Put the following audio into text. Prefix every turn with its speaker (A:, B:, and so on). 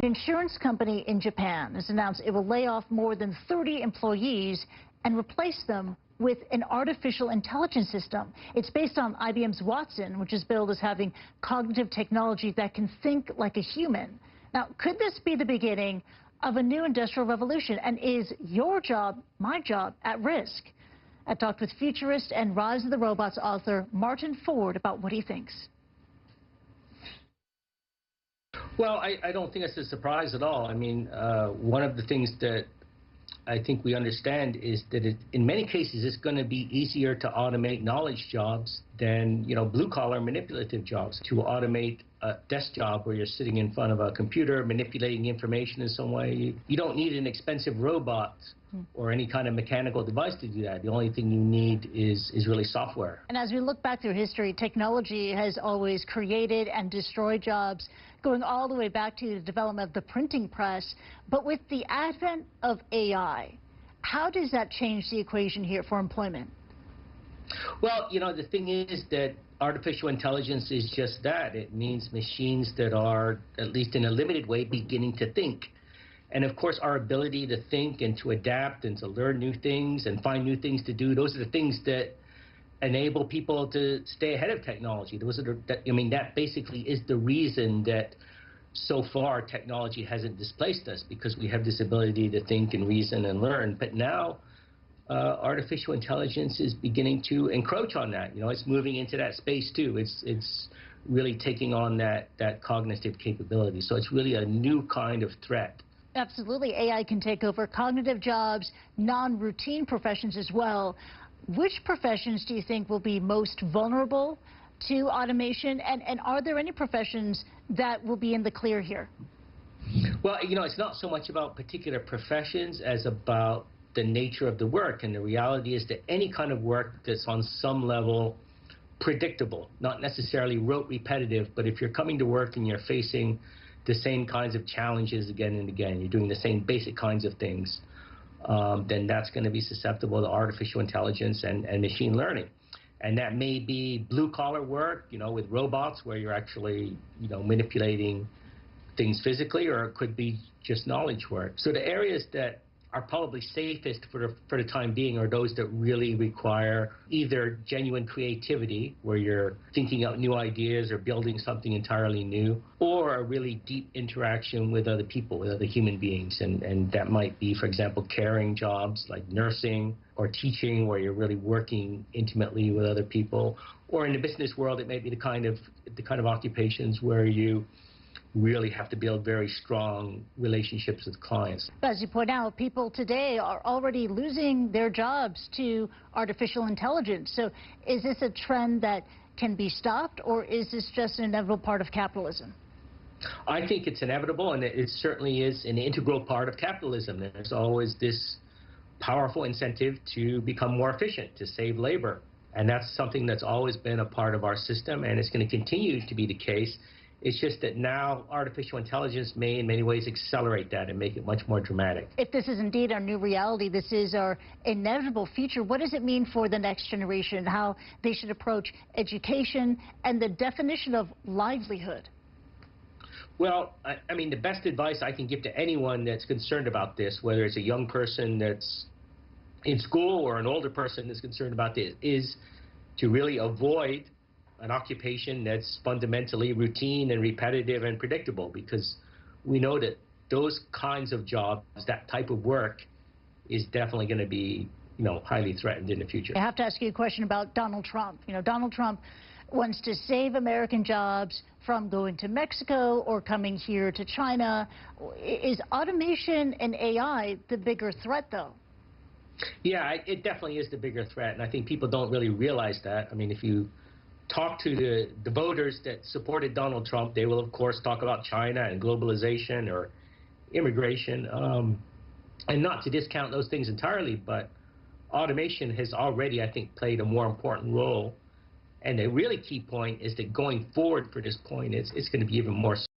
A: An insurance company in Japan has announced it will lay off more than 30 employees and replace them with an artificial intelligence system. It's based on IBM's Watson, which is billed as having cognitive technology that can think like a human. Now, could this be the beginning of a new industrial revolution? And is your job, my job, at risk? I talked with futurist and Rise of the Robots author Martin Ford about what he thinks.
B: Well, I don't think it's a surprise at all. I mean, one of the things that I think we understand is that in many cases it's going to be easier to automate knowledge jobs than, blue-collar manipulative jobs. To automate a desk job where you're sitting in front of a computer manipulating information in some way, you don't need an expensive robot or any kind of mechanical device to do that. The only thing you need is really software. And
A: as we look back through history, technology has always created and destroyed jobs, going all the way back to the development of the printing press. But with the advent of AI, how does that change the equation here for employment?
B: Well, the thing is that artificial intelligence is just that. It means machines that are, at least in a limited way, beginning to think. And of course, our ability to think and to adapt and to learn new things and find new things to do, those are the things that enable people to stay ahead of technology. That basically is the reason that so far technology hasn't displaced us, because we have this ability to think and reason and learn. But now artificial intelligence is beginning to encroach on that. It's moving into that space too. It's really taking on that cognitive capability. So it's really a new kind of threat.
A: Absolutely. AI can take over cognitive jobs, non-routine professions as well. Which professions do you think will be most vulnerable to automation? And are there any professions that will be in the clear here?
B: Well, it's not so much about particular professions as about the nature of the work. And the reality is that any kind of work that's on some level predictable, not necessarily rote repetitive, but if you're coming to work and you're facing the same kinds of challenges again and again, you're doing the same basic kinds of things, then that's going to be susceptible to artificial intelligence and machine learning. And that may be blue-collar work, with robots where you're actually, manipulating things physically, or it could be just knowledge work. So the areas that are probably safest for the time being are those that really require either genuine creativity, where you're thinking out new ideas or building something entirely new, or a really deep interaction with other people, with other human beings. And that might be, for example, caring jobs like nursing or teaching, where you're really working intimately with other people. Or in the business world, it may be the kind of occupations where you really have to build very strong relationships with clients.
A: As you point out, people today are already losing their jobs to artificial intelligence. So is this a trend that can be stopped, or is this just an inevitable part of capitalism?
B: I think it's inevitable, and it certainly is an integral part of capitalism. There's always this powerful incentive to become more efficient, to save labor. And that's something that's always been a part of our system, and it's going to continue to be the case. It's just that now artificial intelligence may in many ways accelerate that and make it much more dramatic.
A: If this is indeed our new reality, this is our inevitable future, what does it mean for the next generation, how they should approach education and the definition of livelihood?
B: Well, I mean, the best advice I can give to anyone that's concerned about this, whether it's a young person that's in school or an older person that's concerned about this, is to really avoid an occupation that's fundamentally routine and repetitive and predictable, because we know that those kinds of jobs, that type of work, is definitely going to be, highly threatened in the future.
A: I have to ask you a question about Donald Trump. Donald Trump wants to save American jobs from going to Mexico or coming here to China. Is automation and AI the bigger threat, though?
B: Yeah, it definitely is the bigger threat, and I think people don't really realize that. I mean, if you talk to the voters that supported Donald Trump, they will, of course, talk about China and globalization or immigration. And not to discount those things entirely, but automation has already, I think, played a more important role. And the really key point is that going forward for this point, it's going to be even more